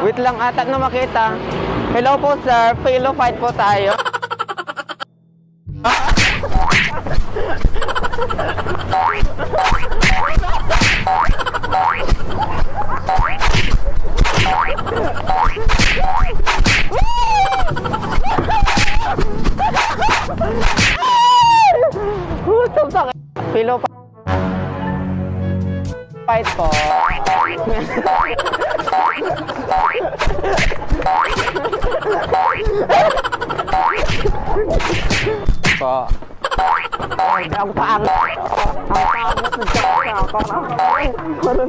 Wait lang ata na makita. Hello po sir, pillow fight po tayo. Pillow fight po. Po. Ay, ang pangit. Ang pangit na may vlog.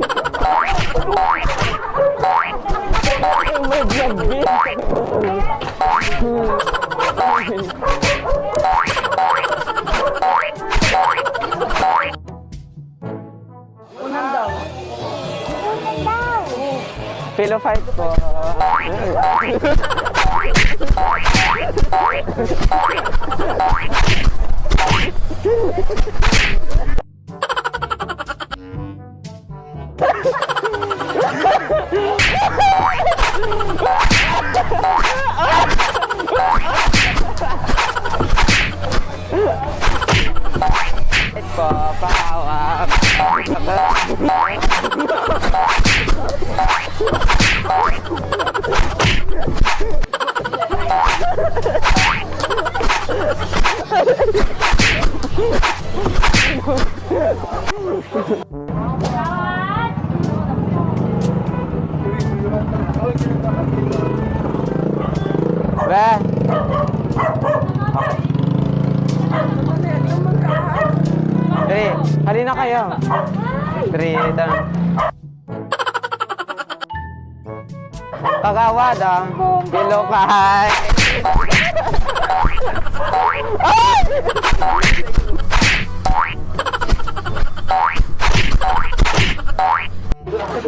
Unang daw. Pillow fight po. Ito, pahawak. Be. Tre, halina kayo. Tre, ito. Kagawad ah. Pillow fight.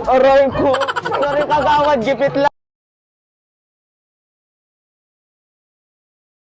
Aray ko. Sorry kagawad, gipit lang.